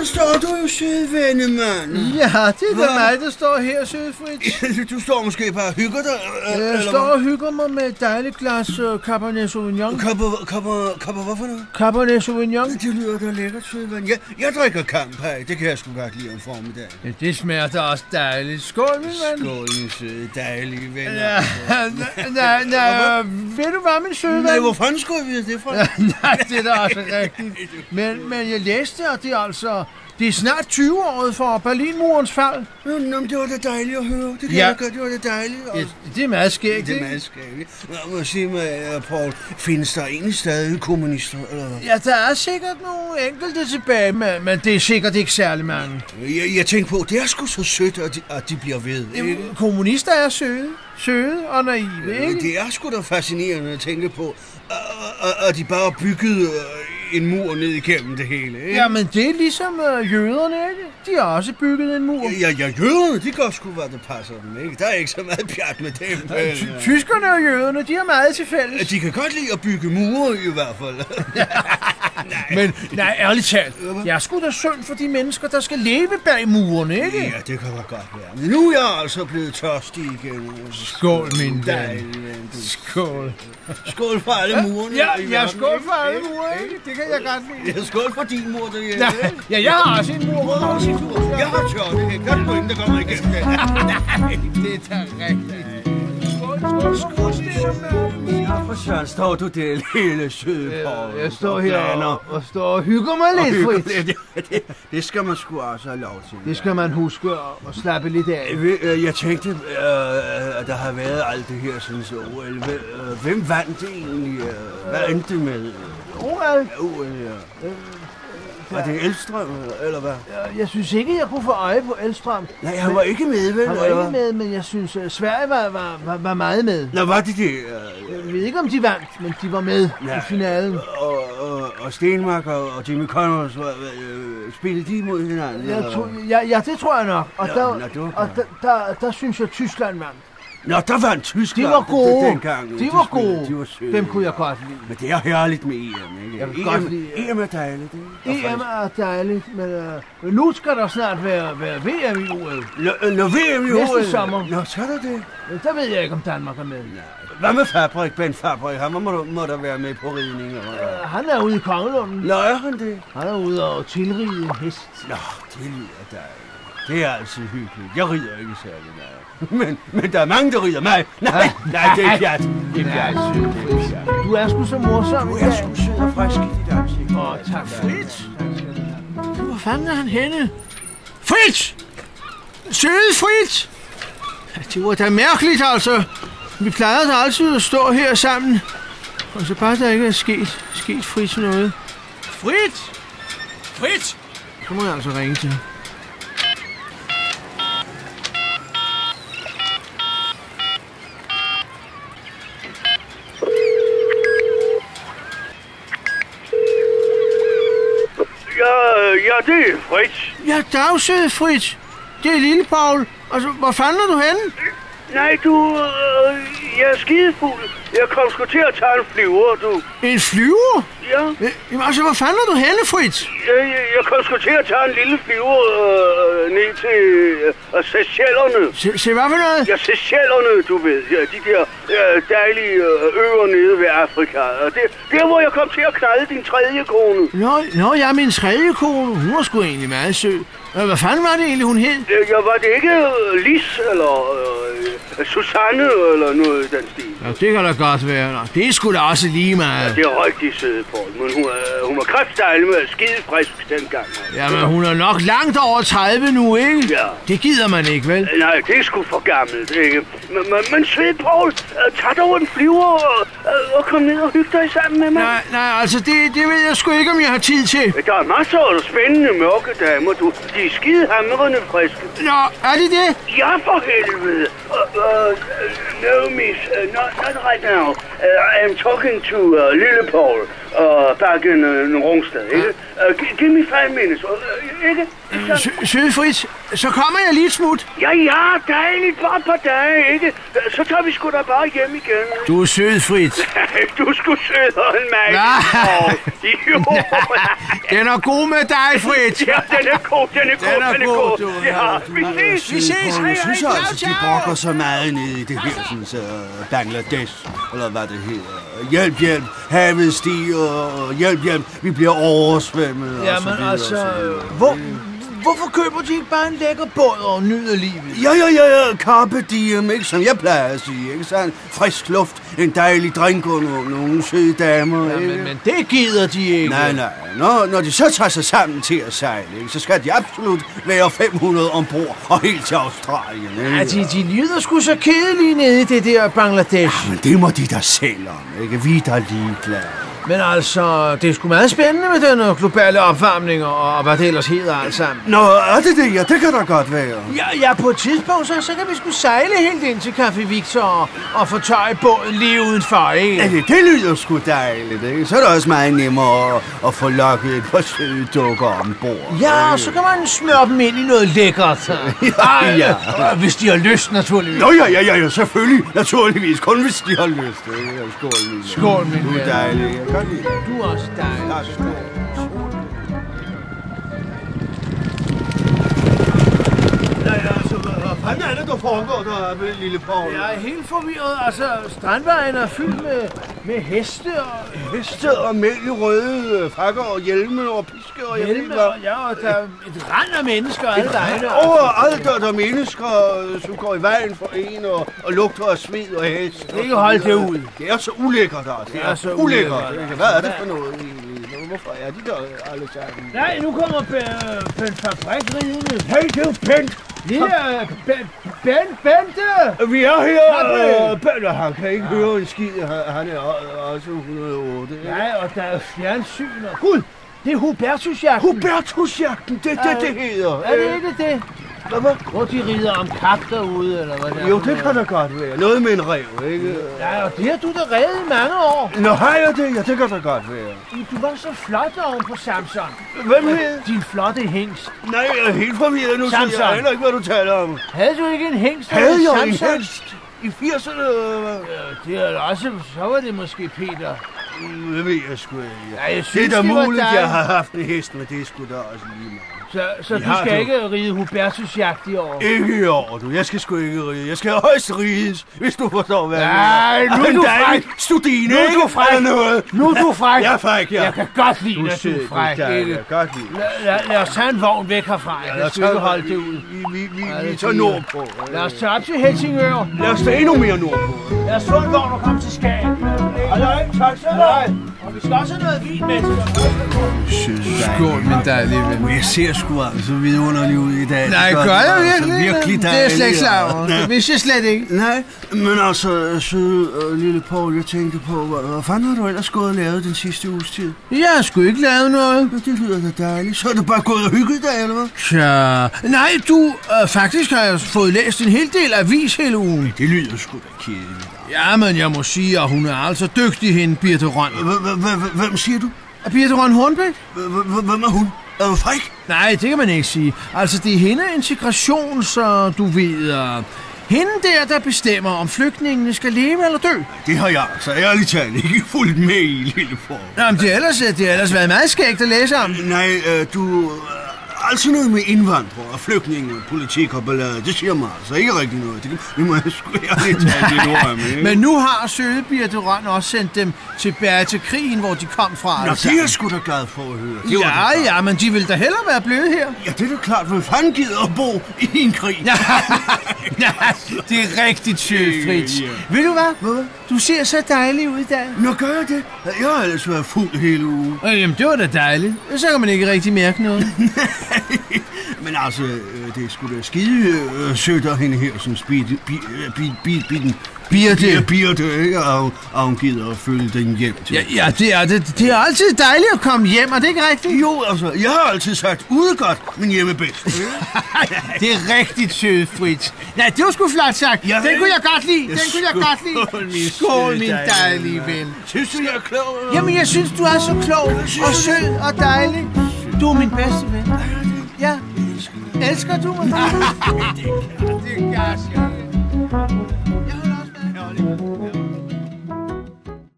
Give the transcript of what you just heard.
så står du jo, søde vennemand. Ja, det er mig, der står her, søde Fritz. Du står måske bare og hygger dig, Jeg står og hygger mig med et dejligt glas Cabernet Sauvignon. Hvad for noget? Cabernet Sauvignon. Det lyder da lækkert, søde ven. Jeg drikker Kampai, det kan jeg sgu godt lide om formiddagen. Ja, det smager da også dejligt. Skål, min ven. Skål, min søde, dejlige venner. Ja, nej, ved du hvad, min søde ven? Nej, hvor fanden skulle jeg vide det fra? Nej, det er da også rigtigt. Men jeg læste, at det altså... Det er snart 20-året for Berlinmurens fald. Nå, det var da dejligt at høre. Det kan jeg godt, det var da dejligt. Det er meget skægt, det er meget skægt. Må jeg sige mig, Paul, findes der egentlig stadig kommunister, eller hvad? Ja, der er sikkert nogle enkelte tilbage, men det er sikkert ikke særlig mange. Jeg tænker på, det er sgu så sødt, at de bliver ved, ikke? Kommunister er søde og naive, ikke? Det er sgu da fascinerende at tænke på, at de bare byggede en mur ned igennem det hele, ikke? Ja, men det er ligesom jøderne, ikke? De har også bygget en mur. Ja, jøderne, de gør sgu, hvad det passer dem, ikke? Der er ikke så meget pjat med dem. Tyskerne og jøderne, de har meget til fælles. De kan godt lide at bygge mure, i hvert fald. Nej, ærligt talt. Jeg er sgu da synd for de mennesker, der skal leve bag murene, ikke? Ja, det kan da godt være. Men nu er jeg altså blevet tørstig igen. Skål, min ven. Skål. Skål for alle murene. Ja, skål for alle mure, ikke? Det kan jeg godt lide. Ja, skål for din mur derhjemme. Ja, jeg har også en mur. Jeg har tørt, det kan godt gå ind, der kommer igennem det. Nej, det er da rigtigt. Skål, ja, for søren, står du der, lille søde Paul? Jeg står her og står og hygger mig lidt, Fritz. Det skal man sgu også have lov til. Det skal man huske at slappe lidt af. Jeg tænkte, at der har været alt det her sådan så OL. Hvem vandt det egentlig? Hvad endte det med? OL? OL, ja. Var det Elstrøm, eller hvad? Jeg synes ikke, jeg kunne få øje på Elstrøm. Nej, han var ikke med, vel? Han var ikke med, men jeg synes, Sverige var meget med. Nå, var det det? Jeg ved ikke, om de vandt, men de var med i finalen. Og Stenmark og Jimmy Connors, spillede de mod hinanden? Ja, det tror jeg nok. Og der synes jeg, Tyskland vandt. Nå, der var en Tyskland. De var gode. Dengang. De var gode. De var søde. Dem kunne jeg godt lide. Men det er herligt med EM, ikke? Jeg kan godt lide EM er dejligt, ikke? EM er dejligt, men nu skal der snart være VM i OL. Nå, VM i OL? Næste sommer. Nå, så er der det. Men der ved jeg ikke, om Danmark er med. Nej. Hvad med Fabrik, Ben Fabrik? Han må der være med på ridning, eller? Han er ude i Kongelunden. Nå, er han det? Han er ude og tilride en hest. Nå, det lyder dejligt. Det er altid hyggeligt. Jeg rider ikke særlig meget. Men der er mange, der rider mig. Nej, det er pjat. Det er pjat. Du er sgu så morsom. Du er sgu sød og frisk i dit ansigt. Tak, Fritz. Hvor fanden er han henne? Fritz! Søde Fritz! Det var da mærkeligt, altså. Vi plejer da altid at stå her sammen. Og så bare der ikke er sket Fritz noget. Fritz! Fritz! Så må jeg altså ringe til. Ja, det er Fritz. Ja, dag, søde Fritz. Det er lille Paul. Altså, hvor fanden er du henne? Nej, jeg er skidefuld. Jeg kom sgu til at tage en flyver, du. En flyver? Ja. Jamen, altså, hvor fanden er du henne, Fritz? Jeg kom sgu til at tage en lille flyver ned til Seychellerne. Se hvad for noget? Ja, Seychellerne, du ved. Ja, de der dejlige øer nede ved Afrika. Der, hvor jeg kom til at knalde din tredje kone. Nå, ja, min tredje kone. Hun var sgu egentlig meget sød. Hvad fanden var det egentlig, hun hed? Ja, var det ikke Lis, eller Susanne, eller noget i den stil? Ja, det kan da godt være. Nå, det er sgu da også lige meget. Ja, det er rigtig sød, Paul, men hun var kræftdejlig med skidefrisk dengang. Ja, men hun er nok langt over 30 nu, ikke? Ja. Det gider man ikke, vel? Nej, det er sgu for gammelt, ikke? Men sød, Paul, tag dog en flyver og kom ned og hygge dig sammen med mig. Nej, altså, det ved jeg sgu ikke, om jeg har tid til. Der er masser af spændende mørke damer, du. De er skidehamrende friske. Nå, er det det? Ja, for helvede. No, miss, not right now. I'm talking to Lille Paul back in Rungsted, ikke? Give me 5 minutes, ikke? Søde Fritz, så kommer jeg lige et smut. Ja, dejligt, bare et par dage, ikke? Så tager vi sgu da bare hjem igen. Du er sød, Fritz. Du er sgu sødere end mig. Jo. Den er god med dig, Fritz. Ja, den er god. Ja, vi ses. Jeg synes altså, de brokker så meget ned i det her, sådan, Bangladesh, eller hvad det hedder. Hjælp, havet stiger, hjælp, vi bliver oversvømmet. Jamen altså, hvorfor køber de ikke bare en lækker båd og nyder livet? Ja, carpe diem, ikke, som jeg plejer at sige, ikke, sådan frisk luft, en dejlig drink og nogle søde damer, ja, ikke? men det gider de ikke. Nej, når de så tager sig sammen til at sejle, ikke, så skal de absolut være 500 ombord og helt til Australien, ikke? Ja, de lyder sgu så kedelige nede i det der Bangladesh. Ja, men det må de da selv om, ikke? Vi er da ligeglade. Men altså, det er sgu meget spændende med den globale opvarmning og hvad det ellers hedder alt sammen. Nå, er det? Ja, det kan da godt være. Ja, på et tidspunkt, så kan vi sgu sejle helt ind til Café Victor og fortøje båden lige udenfor, ikke? Ja, det lyder sgu dejligt, ikke? Så er det også meget nemmere at få lokket et par søde dukker ombord. Ja, og så kan man smøre dem ind i noget lækkert. Ja. Hvis de har lyst, naturligvis. Nå, ja, selvfølgelig. Naturligvis. Kun hvis de har lyst, ikke? Skål, min ven. Skål, min ven. Du er dejlig. Du er også dejlig. Skål. Hvad er det, der foregår deroppe, Lille Paul? Jeg er helt forvirret. Altså, Strandvejen er fyldt med heste og mænd i røde frakker og hjelme og piske og hjelme. Og der er et rand af mennesker alle vegne. Overalt der er mennesker, som går i vejen for en og lugter af sved og hest. Det kan holde det ud. Det er så ulækkert, altså. Det er så ulækkert. Hvad er det for noget egentlig? Hvorfor er de der alle sammen? Nej, nu kommer Bent Fabrik ridende. Hey, det er jo Bent! Bente! Vi er her! Bente, han kan ikke høre en skid. Han er også 108. Nej, og der er fjernsyn og... Gud! Det er Hubertusjagten. Hubertusjagten, det hedder. Er det ikke det? Hvor de rider om kap derude, eller hvad der? Jo, det kan da godt være. Noget med en rev, ikke? Ja, og det har du da reddet i mange år. Nå, har jeg det? Ja, det kan da godt være. Du var så flot oven på Samson. Hvem hed? Din flotte hengst. Nej, jeg er helt forvirret nu, Samson. så jeg aner ikke, hvad du taler om. Havde du ikke en hengst? Havde jeg en hengst? I 80'erne? Ja, det er også... Så var det måske Peter. Det ved jeg sgu ikke. Ja, jeg synes, det er da muligt, jeg har haft en hest, men det er sgu da også lige meget. Så du skal ikke ride Hubertusjagt i år? Ikke i år, du. Jeg skal sgu ikke ride. Jeg skal højst rides, hvis du forstår, hvad jeg mener. Nej, nu er du fræk. Studine, nu er du fræk. Nu er du fræk. Jeg er fræk, ja. Jeg kan godt lide, at du er fræk. Jeg kan godt lide. Lad os tage en vogn væk herfra. Jeg skal ikke holde det ud. Vi tager nordpå. Lad os tage op til Helsingør. Lad os tage endnu mere nordpå. Lad os få en vogn og komme til Skagen. Halløj, tak så meget. Og vi skal også have noget vin med til. Skål, min dejlige ven. Jeg ser sgu altså vidunderligt ud i dag. Nej, gør jeg virkelig? Det er jeg slet ikke klar over. Det vidste jeg slet ikke. Nej, men altså, søde Lille Paul, jeg tænkte på, hvad fanden har du ellers gået og lavet den sidste uges tid? Jeg har sgu ikke lavet noget. Ja, det lyder da dejligt. Så er du bare gået og hygget dig, eller hvad? Tja, nej, faktisk har jeg fået læst en hel del avis hele ugen. Det lyder sgu da kedeligt. Ja, men jeg må sige, at hun er altså dygtig, hende, Birthe Røn. Hvem siger du? Birthe Røn Hornbæk? Hvem er hun? Er hun fræk? Nej, det kan man ikke sige. Altså, det er hende integration, så du ved... Hende der bestemmer, om flygtningene skal leve eller dø. Det har jeg så ærligt talt ikke fulgt med i, Lille Paul. Jamen, det har ellers været meget skægt at læse om. Nej, du... Altså noget med indvandrere og flygtninge, politik og ballade, det siger mig altså ikke rigtig noget. Det må jeg sgu ærligt talt lidt ord med. Men nu har søde Birthe Røn også sendt dem tilbage til krigen, hvor de kom fra. Nå, det er jeg sgu da glad for at høre. Ja, men de vil da hellere være blevet her. Ja, det er da klart, hvem fanden gider at bo i en krig. Ja, det er rigtigt sødt, Fritz. Ved du hvad? Du ser så dejlig ud i dag. Nå, gør jeg det? Jeg har ellers været fuld hele ugen. Jamen, det var da dejligt. Så kan man ikke rigtig mærke noget. Men altså, det er sgu da skide sødt af hende her, sådan Birte, ikke? Og hun gider at følge den hjem til. Ja, det er det. Det er altid dejligt at komme hjem, er det ikke rigtigt? Jo, altså, jeg har altid sagt, ude godt, men hjemme bedst. Det er rigtigt sødt, Fritz. Nej, det var sgu flot sagt. Ja, den kunne jeg godt lide. Skål, min dejlige ven. Synes du, jeg er klog? Jamen, jeg synes, du er så klog og sød og dejlig. Du er min bedste ven. Ja. Elsker du mig? Det gør jeg.